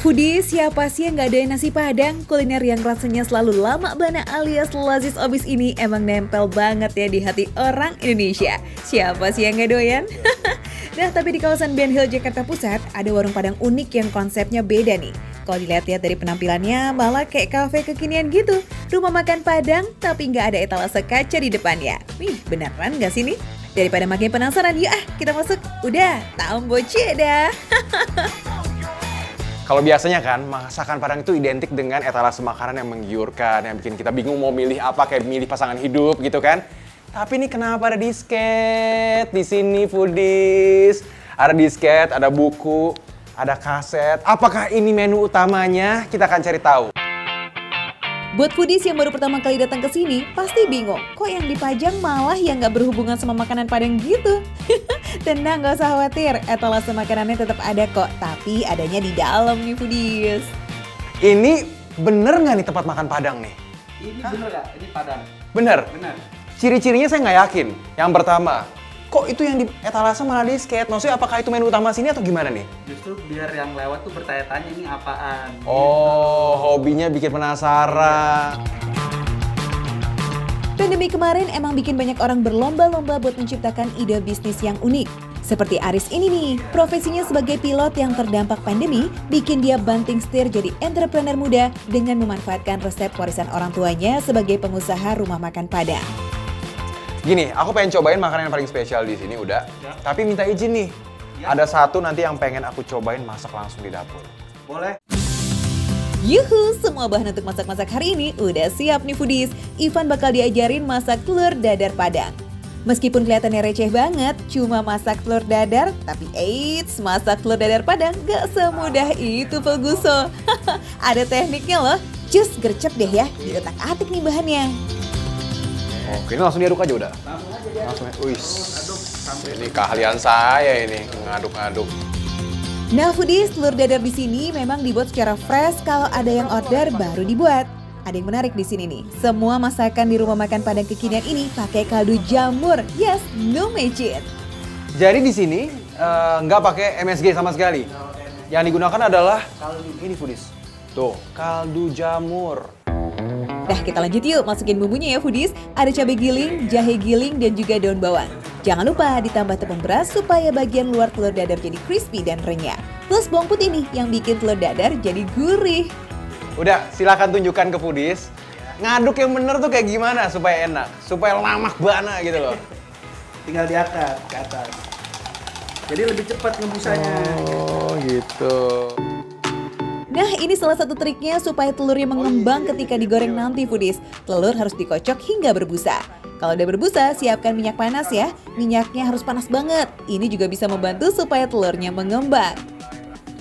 Foodies, siapa sih yang gak doyan nasi Padang? Kuliner yang rasanya selalu lama bana alias lazis obis ini emang nempel banget ya di hati orang Indonesia. Siapa sih yang gak doyan? Nah, tapi di kawasan Ben Hill, Jakarta Pusat, ada warung Padang unik yang konsepnya beda nih. Kalau dilihat-lihat dari penampilannya, malah kayak kafe kekinian gitu. Rumah makan Padang, tapi nggak ada etalase kaca di depannya. Wih, beneran nggak sih nih? Daripada makin penasaran, yuk kita masuk. Udah, tamboci dah. Kalau biasanya kan, masakan Padang itu identik dengan etalase makanan yang menggiurkan, yang bikin kita bingung mau milih apa, kayak milih pasangan hidup gitu kan. Tapi ini kenapa ada disket di sini, Foodies? Ada disket, ada buku, ada kaset. Apakah ini menu utamanya? Kita akan cari tahu. Buat foodies yang baru pertama kali datang ke sini, pasti bingung. Kok yang dipajang malah yang nggak berhubungan sama makanan Padang gitu? Tenang, nggak usah khawatir. Etalase makanannya tetap ada kok, tapi adanya di dalam nih foodies. Ini bener nggak nih tempat makan Padang nih? Ini bener nggak? Ini Padang. Bener? Bener. Ciri-cirinya saya nggak yakin. Yang pertama, kok itu yang di etalase malah disket? Maksudnya apakah itu menu utama sini atau gimana nih? Justru biar yang lewat tuh bertanya-tanya ini apaan. Oh, hobinya bikin penasaran. Pandemi kemarin emang bikin banyak orang berlomba-lomba buat menciptakan ide bisnis yang unik. Seperti Aris ini nih, profesinya sebagai pilot yang terdampak pandemi, bikin dia banting setir jadi entrepreneur muda dengan memanfaatkan resep warisan orang tuanya sebagai pengusaha rumah makan Padang. Gini, aku pengen cobain makanan yang paling spesial di sini udah. Ya. Tapi minta izin nih. Ya. Ada satu nanti yang pengen aku cobain masak langsung di dapur. Boleh? Yuhu, semua bahan untuk masak-masak hari ini udah siap nih foodies. Ivan bakal diajarin masak telur dadar Padang. Meskipun kelihatannya receh banget, cuma masak telur dadar, tapi eits, masak telur dadar Padang gak semudah itu Pelguso. Ada tekniknya loh, just gercep deh ya, diotak-atik nih bahannya. Oke, ini langsung diaduk aja udah. Langsung aja dia. Langsung, wis. Aduk sampai Ini keahlian saya ini, ngaduk-ngaduk. Nah foodies, telur dadar di sini memang dibuat secara fresh, kalau ada yang order baru dibuat. Ada yang menarik di sini nih, semua masakan di rumah makan Padang kekinian ini pakai kaldu jamur. Yes, no magic. Jadi di sini nggak pakai MSG sama sekali. Yang digunakan adalah ini Foodies. Tuh, kaldu jamur. Nah kita lanjut yuk, masukin bumbunya ya foodies. Ada cabai giling, jahe giling, dan juga daun bawang. Jangan lupa ditambah tepung beras supaya bagian luar telur dadar jadi crispy dan renyah. Plus bawang putih nih yang bikin telur dadar jadi gurih. Udah, silakan tunjukkan ke Foodies. Ngaduk yang bener tuh kayak gimana supaya enak, supaya lamak bana gitu loh. tinggal diangkat ke atas. Jadi lebih cepat ngebusannya. Oh gitu. Nah, ini salah satu triknya supaya telurnya mengembang ketika digoreng nanti foodies. Telur harus dikocok hingga berbusa. Kalau udah berbusa, siapkan minyak panas ya. Minyaknya harus panas banget. Ini juga bisa membantu supaya telurnya mengembang.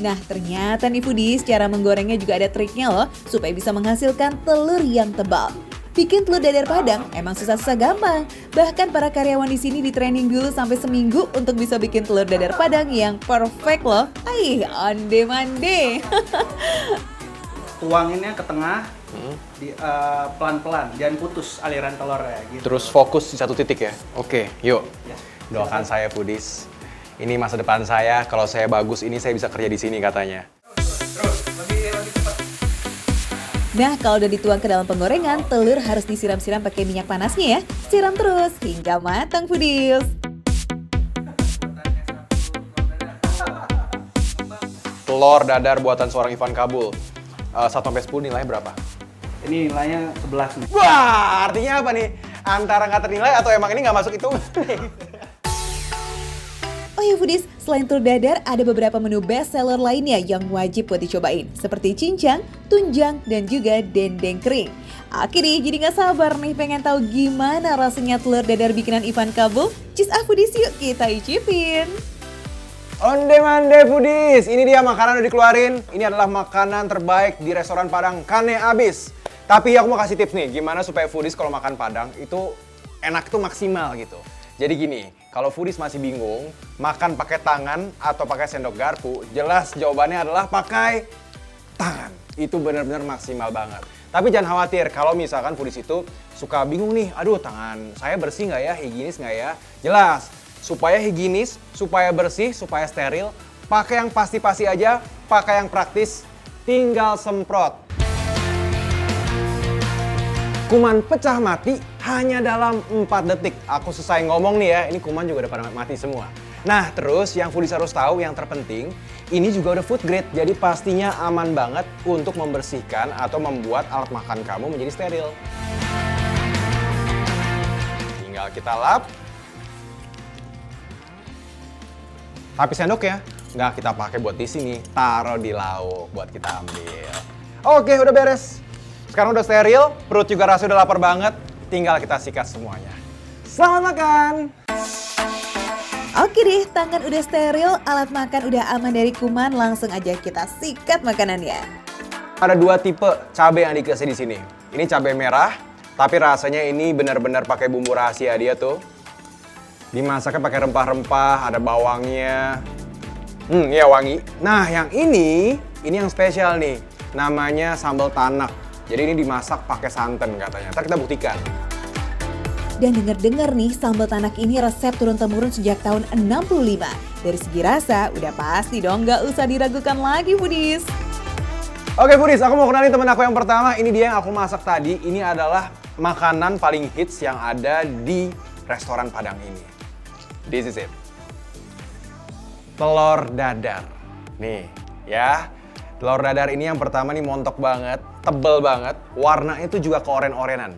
Nah, ternyata nih foodies, cara menggorengnya juga ada triknya loh, supaya bisa menghasilkan telur yang tebal. Bikin telur dadar Padang emang susah-susah gampang. Bahkan para karyawan di sini di training dulu sampai seminggu untuk bisa bikin telur dadar Padang yang perfect loh. Onde-mande. Tuanginnya ke tengah, pelan-pelan, jangan putus aliran telurnya. Gitu. Terus fokus di satu titik ya. Oke, yuk. Ya. Doakan saya Foodies. Ini masa depan saya. Kalau saya bagus ini saya bisa kerja di sini katanya. Terus, lebih cepat. Nah, kalau udah dituang ke dalam penggorengan, telur harus disiram-siram pakai minyak panasnya ya. Siram terus hingga matang foodies. Telur dadar buatan seorang Ivan Kabul. 1-10 nilainya berapa? Ini nilainya 11 nih. Wah, artinya apa nih? Antara nggak ternilai atau emang ini nggak masuk itu? Oh ya foodies, selain telur dadar, ada beberapa menu best seller lainnya yang wajib buat dicobain. Seperti cincang, tunjang, dan juga dendeng kering. Oke deh, jadi nggak sabar nih pengen tahu gimana rasanya telur dadar bikinan Ivan Kabul. Cheese foodies yuk kita icipin. Onde-mande Foodies, ini dia makanan udah dikeluarin. Ini adalah makanan terbaik di restoran Padang Kane Abis. Tapi aku mau kasih tips nih, gimana supaya Foodies kalau makan Padang itu enak tuh maksimal gitu. Jadi gini, kalau Foodies masih bingung, makan pakai tangan atau pakai sendok garpu, jelas jawabannya adalah pakai tangan. Itu benar-benar maksimal banget. Tapi jangan khawatir, kalau misalkan Foodies itu suka bingung nih, aduh tangan saya bersih nggak ya, higienis nggak ya? Jelas, supaya higienis, supaya bersih, supaya steril, pakai yang pasti-pasti aja, pakai yang praktis, tinggal semprot. Kuman pecah mati hanya dalam 4 detik. Aku selesai ngomong nih ya, ini kuman juga udah pada mati semua. Nah terus yang foodies harus tahu yang terpenting, ini juga udah food grade. Jadi pastinya aman banget untuk membersihkan atau membuat alat makan kamu menjadi steril. Tinggal kita lap. Tapi sendoknya nggak kita pakai buat di sini, taruh di lauk buat kita ambil. Oke, udah beres. Sekarang udah steril, perut juga rasa udah lapar banget, tinggal kita sikat semuanya. Selamat makan! Oke deh, tangan udah steril, alat makan udah aman dari kuman, langsung aja kita sikat makanannya. Ada 2 tipe cabai yang dikasih di sini. Ini cabai merah, tapi rasanya ini benar-benar pakai bumbu rahasia dia tuh. Dimasaknya pakai rempah-rempah, ada bawangnya. Iya wangi. Nah, yang ini yang spesial nih. Namanya sambal tanak. Jadi ini dimasak pakai santan katanya. Ntar kita buktikan. Dan denger-dengar nih, sambal tanak ini resep turun-temurun sejak tahun 65. Dari segi rasa, udah pasti dong gak usah diragukan lagi foodies. Oke foodies, aku mau kenalin temen aku yang pertama. Ini dia yang aku masak tadi. Ini adalah makanan paling hits yang ada di restoran Padang ini. This is it. Telur dadar. Nih, ya. Telur dadar ini yang pertama nih montok banget, tebel banget, warnanya itu juga keoren-orenan.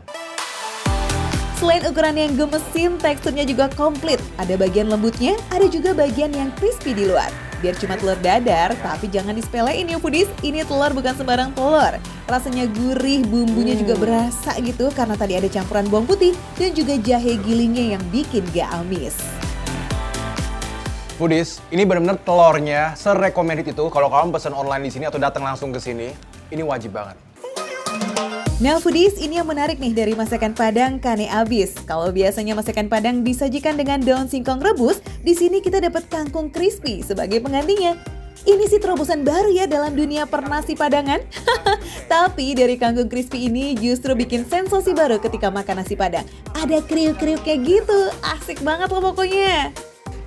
Selain ukuran yang gemesin, teksturnya juga komplit. Ada bagian lembutnya, ada juga bagian yang crispy di luar. Biar cuma telur dadar, tapi jangan disepelein ya foodies, ini telur bukan sembarang telur. Rasanya gurih, bumbunya juga berasa gitu karena tadi ada campuran bawang putih dan juga jahe gilingnya yang bikin gak amis. Foodies, ini benar-benar telurnya se-recommended itu kalau kamu pesen online di sini atau datang langsung ke sini, ini wajib banget. Nah foodies, ini yang menarik nih dari masakan Padang Kane Abis. Kalau biasanya masakan Padang disajikan dengan daun singkong rebus, di sini kita dapat kangkung crispy sebagai penggantinya. Ini sih terobosan baru ya dalam dunia pernasi Padangan. Tapi dari kangkung crispy ini justru bikin sensasi baru ketika makan nasi Padang. Ada kriuk-kriuk kayak gitu, asik banget loh pokoknya.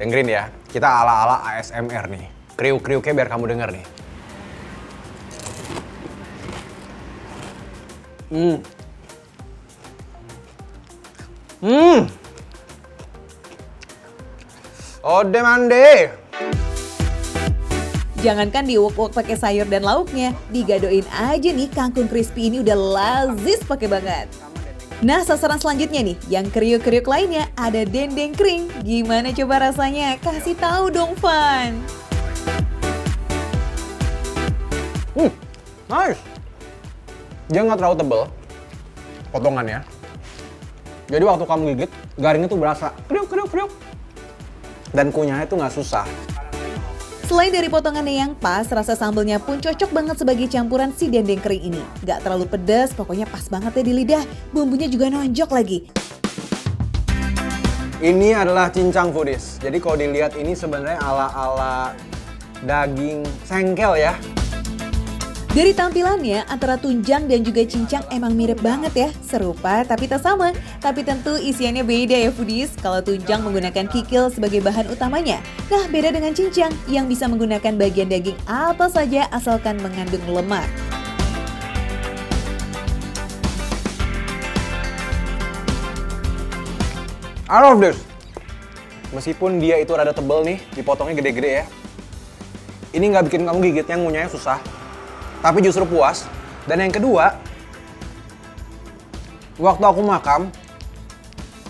Dengerin ya, kita ala-ala ASMR nih. Kriuk-kriuknya biar kamu denger nih. Ode mande. Jangankan diuak-uak pakai sayur dan lauknya, digadoin aja nih kangkung crispy ini udah lazis pakai banget. Nah sasaran selanjutnya nih, yang kriuk-kriuk lainnya ada dendeng kering. Gimana coba rasanya? Kasih tahu dong Van. Nice. Dia nggak terlalu tebel potongannya. Jadi waktu kamu gigit, garingnya tuh berasa kriuk. Dan kunyahnya tuh nggak susah. Selain dari potongannya yang pas, rasa sambalnya pun cocok banget sebagai campuran si dendeng kering ini. Gak terlalu pedas, pokoknya pas banget ya di lidah. Bumbunya juga nonjok lagi. Ini adalah cincang foodies. Jadi kalau dilihat ini sebenarnya ala-ala daging sengkel ya. Dari tampilannya, antara tunjang dan juga cincang emang mirip banget ya. Serupa tapi tak sama. Tapi tentu isiannya beda ya foodies. Kalau tunjang menggunakan kikil sebagai bahan utamanya. Nah beda dengan cincang yang bisa menggunakan bagian daging apa saja asalkan mengandung lemak. I love this. Meskipun dia itu rada tebel nih, dipotongnya gede-gede ya. Ini nggak bikin kamu gigitnya ngunyahnya susah. Tapi justru puas. Dan yang kedua, waktu aku makan,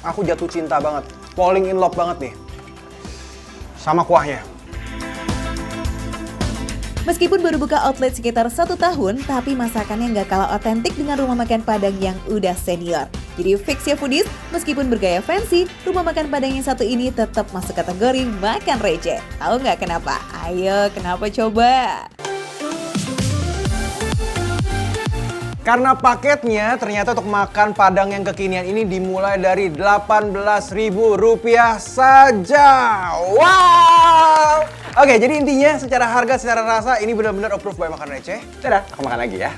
aku jatuh cinta banget. Falling in love banget nih. Sama kuahnya. Meskipun baru buka outlet sekitar 1 tahun, tapi masakannya nggak kalah otentik dengan rumah makan Padang yang udah senior. Jadi fix ya foodies, meskipun bergaya fancy, rumah makan Padang yang satu ini tetap masuk kategori makan receh. Tahu nggak kenapa? Ayo, kenapa coba? Karena paketnya ternyata untuk makan Padang yang kekinian ini dimulai dari Rp18.000 saja. Wow! Oke, jadi intinya secara harga, secara rasa ini benar-benar approved by Makan Receh. Dadah, aku makan lagi ya.